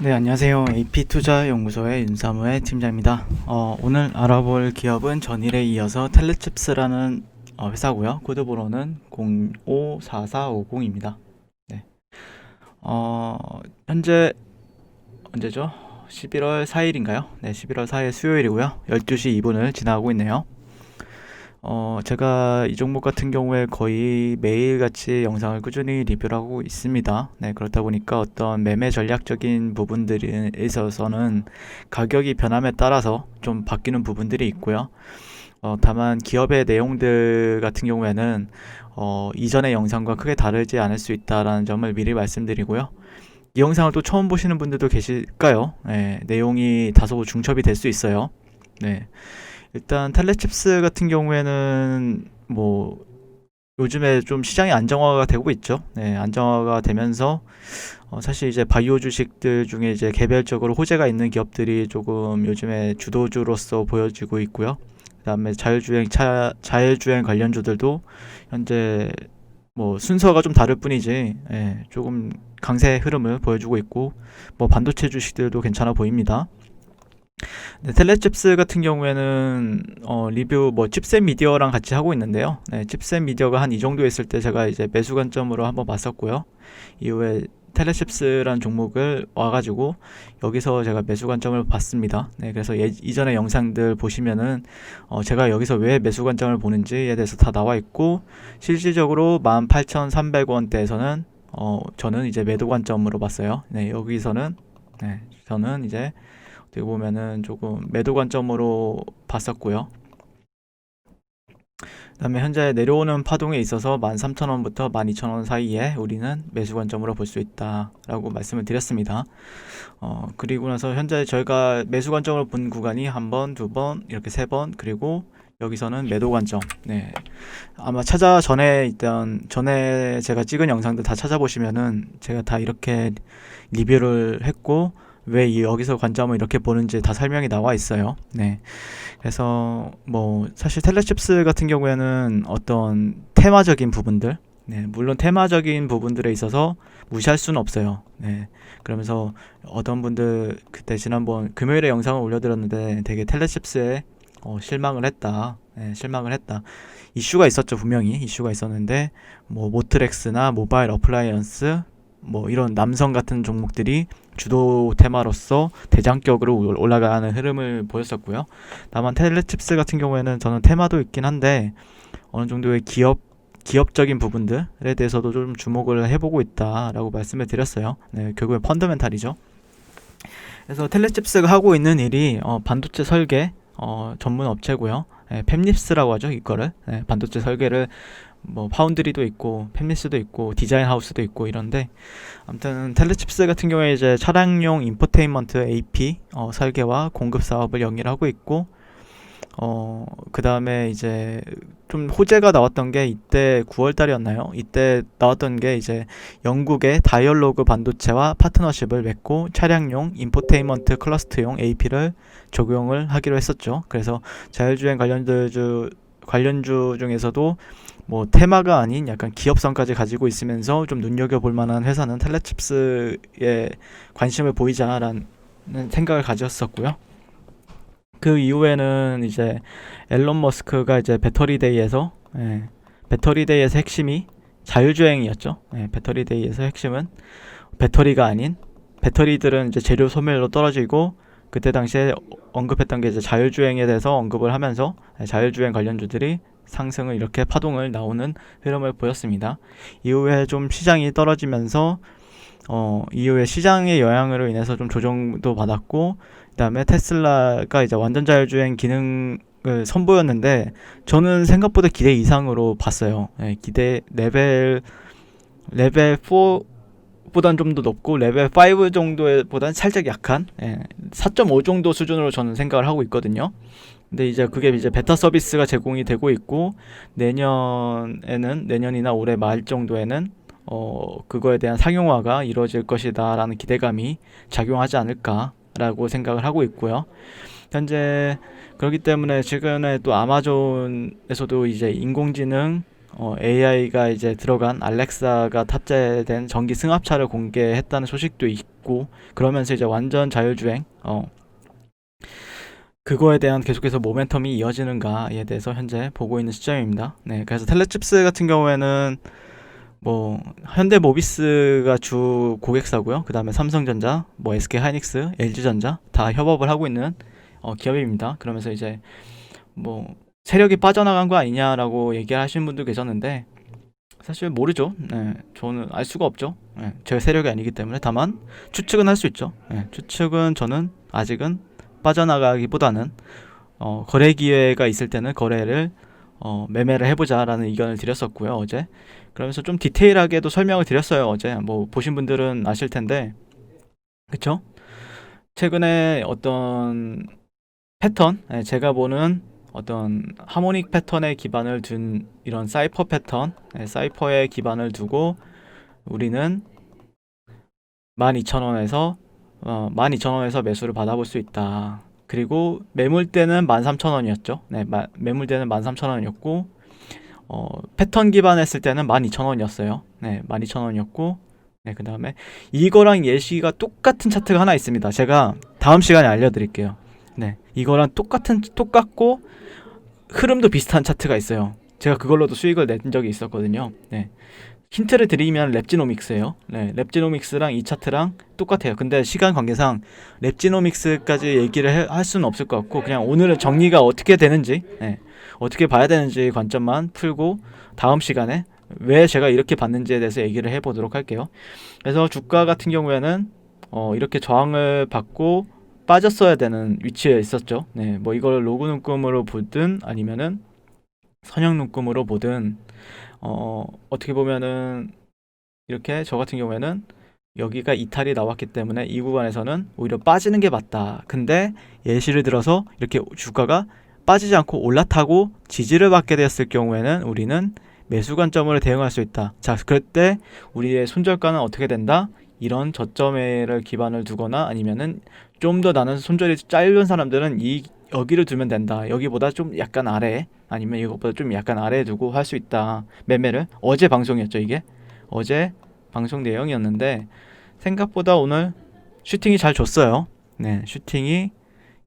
네, 안녕하세요. AP투자연구소의 윤사무의 팀장입니다. 오늘 알아볼 기업은 전일에 이어서 텔레칩스라는 회사고요. 코드번호는 054450입니다. 네. 현재 언제죠? 11월 4일인가요? 네, 11월 4일 수요일이고요. 12시 2분을 지나고 있네요. 제가 이 종목 같은 경우에 거의 매일같이 영상을 꾸준히 리뷰를 하고 있습니다. 네, 그렇다 보니까 어떤 매매 전략적인 부분들에 있어서는 가격이 변함에 따라서 좀 바뀌는 부분들이 있고요. 다만 기업의 내용들 같은 경우에는 이전의 영상과 크게 다르지 않을 수 있다라는 점을 미리 말씀드리고요. 이 영상을 또 처음 보시는 분들도 계실까요? 네, 내용이 다소 중첩이 될 수 있어요. 네. 일단 텔레칩스 같은 경우에는 뭐 요즘에 좀 시장이 안정화가 되고 있죠. 네, 안정화가 되면서 사실 이제 바이오 주식들 중에 이제 개별적으로 호재가 있는 기업들이 조금 요즘에 주도주로서 보여지고 있고요. 그다음에 자율주행 관련주들도 현재 뭐 순서가 좀 다를 뿐이지, 조금 강세 흐름을 보여주고 있고, 뭐 반도체 주식들도 괜찮아 보입니다. 네, 텔레칩스 같은 경우에는 리뷰 뭐 칩셋 미디어랑 같이 하고 있는데요. 네, 칩셋 미디어가 한 이 정도 있을 때 제가 이제 매수 관점으로 한번 봤었고요. 이후에 텔레칩스라는 종목을 와가지고 여기서 제가 매수 관점을 봤습니다. 네, 그래서 이전의 영상들 보시면은 제가 여기서 왜 매수 관점을 보는지에 대해서 다 나와 있고, 실질적으로 18,300원대에서는 저는 이제 매도 관점으로 봤어요. 네, 여기서는 저는 이제 어떻게 보면은 조금 매도 관점으로 봤었고요. 그다음에 현재 내려오는 파동에 있어서 13,000원부터 12,000원 사이에 우리는 매수 관점으로 볼 수 있다라고 말씀을 드렸습니다. 그리고 나서 현재 저희가 매수 관점을 본 구간이 한 번, 두 번, 이렇게 세 번, 그리고 여기서는 매도 관점. 네. 아마 전에 제가 찍은 영상들 다 찾아보시면은 제가 다 이렇게 리뷰를 했고, 왜 여기서 관점을 이렇게 보는지 다 설명이 나와 있어요. 네. 그래서 뭐 사실 텔레칩스 같은 경우에는 어떤 테마적인 부분들, 네, 물론 테마적인 부분들에 있어서 무시할 수는 없어요. 네. 그러면서 어떤 분들 그때 지난번 금요일에 영상을 올려드렸는데 되게 텔레칩스에 실망을 했다. 네, 실망을 했다. 이슈가 있었죠, 분명히 이슈가 있었는데 뭐 모트렉스나 모바일 어플라이언스 뭐 이런 남성 같은 종목들이 주도 테마로서 대장격으로 올라가는 흐름을 보였었고요. 다만 텔레칩스 같은 경우에는 저는 테마도 있긴 한데 어느 정도의 기업적인 부분들에 대해서도 좀 주목을 해보고 있다라고 말씀을 드렸어요. 네, 결국엔 펀더멘탈이죠. 그래서 텔레칩스가 하고 있는 일이 반도체 설계 전문 업체고요. 팹립스라고 하죠, 이거를. 반도체 설계를 뭐 파운드리도 있고 팹리스도 있고 디자인 하우스도 있고 이런데, 아무튼 텔레칩스 같은 경우에 이제 차량용 인포테인먼트 AP 설계와 공급 사업을 영위하고 있고, 그 다음에 이제 좀 호재가 나왔던 게 이때 9월 달이었나요? 이때 나왔던 게 이제 영국의 다이얼로그 반도체와 파트너십을 맺고 차량용 인포테인먼트 클러스터용 AP를 적용을 하기로 했었죠. 그래서 자율주행 관련주 중에서도 뭐 테마가 아닌 약간 기업성까지 가지고 있으면서 좀 눈여겨볼 만한 회사는 텔레칩스에 관심을 보이자라는 생각을 가졌었고요. 그 이후에는 이제 앨런 머스크가 이제 배터리데이에서 핵심이 자율주행이었죠. 배터리데이에서 핵심은 배터리가 아닌, 배터리들은 이제 재료 소멸로 떨어지고, 그때 당시에 언급했던 게 이제 자율주행에 대해서 언급을 하면서 자율주행 관련주들이 상승을 이렇게 파동을 나오는 흐름을 보였습니다. 이후에 좀 시장이 떨어지면서 이후에 시장의 영향으로 인해서 좀 조정도 받았고, 그 다음에 테슬라가 이제 완전 자율주행 기능을 선보였는데 저는 생각보다 기대 이상으로 봤어요. 기대 레벨 4보단 좀 더 높고 레벨 5 정도보단 살짝 약한 4.5 정도 수준으로 저는 생각을 하고 있거든요. 근데 이제 그게 이제 베타 서비스가 제공이 되고 있고, 내년이나 올해 말 정도에는 그거에 대한 상용화가 이루어질 것이다 라는 기대감이 작용하지 않을까라고 생각을 하고 있고요. 현재 그렇기 때문에 최근에 또 아마존에서도 이제 인공지능 AI가 이제 들어간 알렉사가 탑재된 전기 승합차를 공개했다는 소식도 있고, 그러면서 이제 완전 자율주행, 그거에 대한 계속해서 모멘텀이 이어지는가에 대해서 현재 보고 있는 시점입니다. 네, 그래서 텔레칩스 같은 경우에는 뭐 현대모비스가 주 고객사고요. 그 다음에 삼성전자, 뭐 SK하이닉스, LG전자 다 협업을 하고 있는 기업입니다. 그러면서 이제 뭐 세력이 빠져나간 거 아니냐라고 얘기하시는 분도 계셨는데 사실 모르죠. 네, 저는 알 수가 없죠. 네, 제가 세력이 아니기 때문에. 다만 추측은 할 수 있죠. 네, 추측은 저는 아직은 빠져나가기보다는 거래 기회가 있을 때는 거래를 매매를 해보자라는 의견을 드렸었고요, 어제. 그러면서 좀 디테일하게도 설명을 드렸어요, 어제. 뭐 보신 분들은 아실 텐데, 그쵸? 최근에 어떤 패턴, 제가 보는 어떤 하모닉 패턴에 기반을 둔 이런 사이퍼 패턴, 사이퍼에 기반을 두고 우리는 12,000원에서 12,000원에서 매수를 받아볼 수 있다. 그리고 매물대는 13,000원이었죠. 네, 매물대는 13,000원이었고 패턴 기반했을 때는 12,000원이었어요. 네, 12,000원이었고 네, 그 다음에 이거랑 예시가 똑같은 차트가 하나 있습니다. 제가 다음 시간에 알려드릴게요. 네, 이거랑 똑같고 흐름도 비슷한 차트가 있어요. 제가 그걸로도 수익을 낸 적이 있었거든요. 네. 힌트를 드리면 랩지노믹스예요. 네, 랩지노믹스랑 이 차트랑 똑같아요. 근데 시간 관계상 랩지노믹스까지 얘기를 할 수는 없을 것 같고 그냥 오늘은 정리가 어떻게 되는지, 어떻게 봐야 되는지 관점만 풀고 다음 시간에 왜 제가 이렇게 봤는지에 대해서 얘기를 해보도록 할게요. 그래서 주가 같은 경우에는 이렇게 저항을 받고 빠졌어야 되는 위치에 있었죠. 네, 뭐 이걸 로그 눈금으로 보든 아니면은 선형 눈금으로 보든 어떻게 보면은 이렇게 저 같은 경우에는 여기가 이탈이 나왔기 때문에 이 구간에서는 오히려 빠지는 게 맞다. 근데 예시를 들어서 이렇게 주가가 빠지지 않고 올라타고 지지를 받게 되었을 경우에는 우리는 매수 관점으로 대응할 수 있다. 자, 그때 우리의 손절가는 어떻게 된다? 이런 저점을 기반을 두거나 아니면은 좀 더 나는 손절이 짧은 사람들은 여기를 두면 된다. 여기보다 좀 약간 아래 아니면 이것보다 좀 약간 아래에 두고 할 수 있다. 매매를. 어제 방송이었죠, 이게. 어제 방송 내용이었는데 생각보다 오늘 슈팅이 잘 줬어요. 네, 슈팅이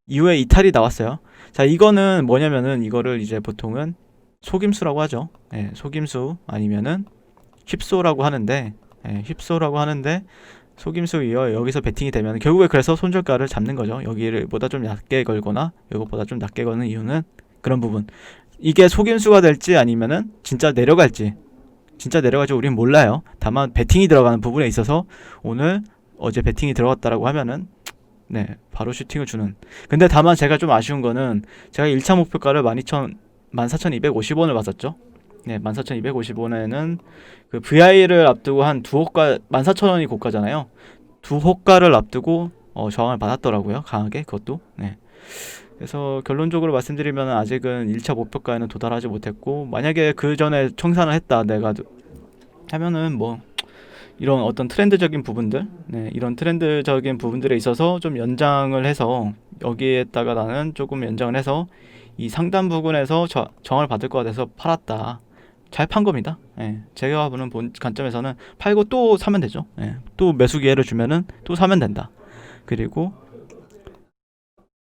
이후에 이탈이 나왔어요. 자, 이거는 뭐냐면은 이거를 이제 보통은 속임수라고 하죠. 네, 속임수 아니면은 휩소라고 하는데, 휩소라고 하는데 속임수 이어 여기서 베팅이 되면 결국에 그래서 손절가를 잡는 거죠. 여기보다 좀 낮게 걸거나 이것보다 좀 낮게 거는 이유는 그런 부분. 이게 속임수가 될지 아니면은 진짜 내려갈지 우린 몰라요. 다만 베팅이 들어가는 부분에 있어서 오늘 어제 베팅이 들어갔다라고 하면은 네, 바로 슈팅을 주는. 근데 다만 제가 좀 아쉬운 거는 제가 1차 목표가를 14,250원을 봤었죠. 네, 14,250원에는 그 VI를 앞두고 한 두 호가 14,000원이 고가잖아요. 두 호가를 앞두고 저항을 받았더라고요. 강하게 그것도. 네. 그래서 결론적으로 말씀드리면 아직은 1차 목표가에는 도달하지 못했고 만약에 그 전에 청산을 했다 내가 하면은 뭐 이런 어떤 트렌드적인 부분들, 이런 트렌드적인 부분들에 있어서 좀 연장을 해서 여기에다가 나는 조금 연장을 해서 이 상단 부분에서 정을 받을 것 같아서 팔았다. 잘 판 겁니다. 제가 보는 관점에서는 팔고 또 사면 되죠. 또 매수 기회를 주면은 또 사면 된다. 그리고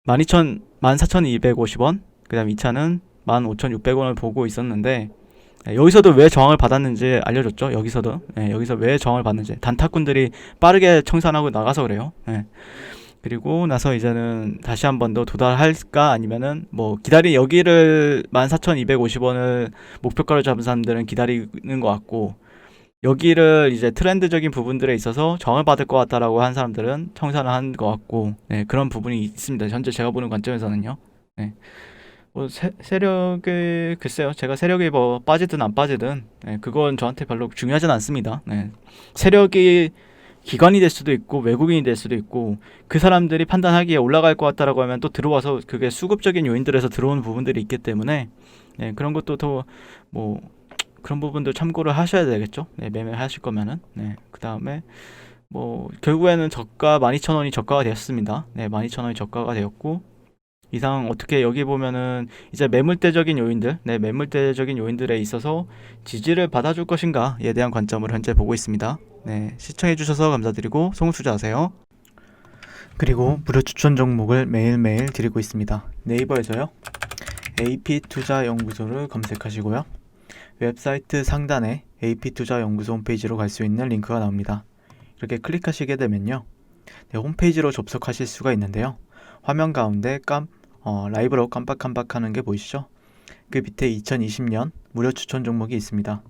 14,250원, 그 다음 2차는 15,600원을 보고 있었는데 여기서도 왜 저항을 받았는지 알려줬죠. 여기서 왜 저항을 받는지 단타꾼들이 빠르게 청산하고 나가서 그래요. 그리고 나서 이제는 다시 한 번 더 도달할까 아니면은 뭐 여기를 14,250원을 목표가로 잡은 사람들은 기다리는 것 같고 여기를 이제 트렌드적인 부분들에 있어서 저항을 받을 것 같다라고 한 사람들은 청산을 한 것 같고 그런 부분이 있습니다. 현재 제가 보는 관점에서는요. 뭐 세력이 글쎄요. 제가 세력이 뭐 빠지든 안 빠지든 그건 저한테 별로 중요하진 않습니다. 세력이 기관이 될 수도 있고 외국인이 될 수도 있고 그 사람들이 판단하기에 올라갈 것 같다라고 하면 또 들어와서 그게 수급적인 요인들에서 들어오는 부분들이 있기 때문에 그런 것도 더 뭐 그런 부분들 참고를 하셔야 되겠죠. 매매하실 거면은 그 다음에 뭐 결국에는 저가 12,000원이 저가가 되었습니다. 12,000원이 저가가 되었고 이상 어떻게 여기 보면은 이제 매물대적인 요인들, 네, 매물대적인 요인들에 있어서 지지를 받아줄 것인가에 대한 관점을 현재 보고 있습니다. 네, 시청해주셔서 감사드리고 송수자하세요. 그리고 무료 추천 종목을 매일매일 드리고 있습니다. 네이버에서요. AP투자연구소를 검색하시고요. 웹사이트 상단에 AP투자연구소 홈페이지로 갈 수 있는 링크가 나옵니다. 이렇게 클릭하시게 되면요. 네, 홈페이지로 접속하실 수가 있는데요. 화면 가운데 라이브로 깜빡깜빡하는 게 보이시죠? 그 밑에 2020년 무료 추천 종목이 있습니다.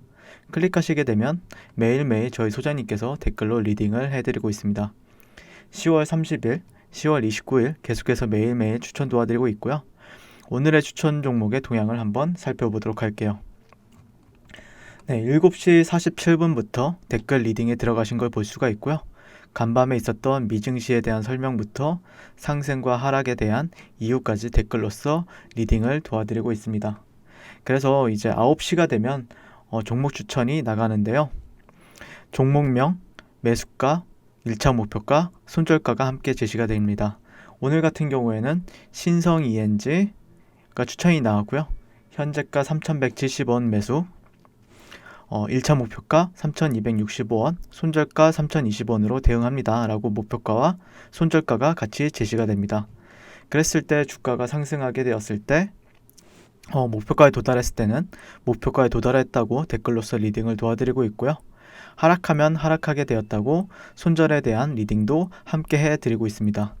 클릭하시게 되면 매일매일 저희 소장님께서 댓글로 리딩을 해드리고 있습니다. 10월 30일, 10월 29일 계속해서 매일매일 추천 도와드리고 있고요. 오늘의 추천 종목의 동향을 한번 살펴보도록 할게요. 네, 7시 47분부터 댓글 리딩에 들어가신 걸 볼 수가 있고요. 간밤에 있었던 미증시에 대한 설명부터 상승과 하락에 대한 이유까지 댓글로서 리딩을 도와드리고 있습니다. 그래서 이제 9시가 되면 종목 추천이 나가는데요. 종목명, 매수가, 1차 목표가, 손절가가 함께 제시가 됩니다. 오늘 같은 경우에는 신성 ENG가 추천이 나왔고요. 현재가 3,170원 매수, 1차 목표가 3,265원, 손절가 3,020원으로 대응합니다. 라고 목표가와 손절가가 같이 제시가 됩니다. 그랬을 때 주가가 상승하게 되었을 때 목표가에 도달했을 때는 목표가에 도달했다고 댓글로서 리딩을 도와드리고 있고요. 하락하면 하락하게 되었다고 손절에 대한 리딩도 함께 해드리고 있습니다.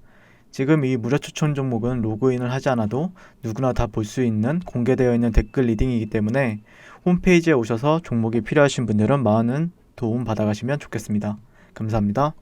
지금 이 무료 추천 종목은 로그인을 하지 않아도 누구나 다 볼 수 있는 공개되어 있는 댓글 리딩이기 때문에 홈페이지에 오셔서 종목이 필요하신 분들은 많은 도움 받아가시면 좋겠습니다. 감사합니다.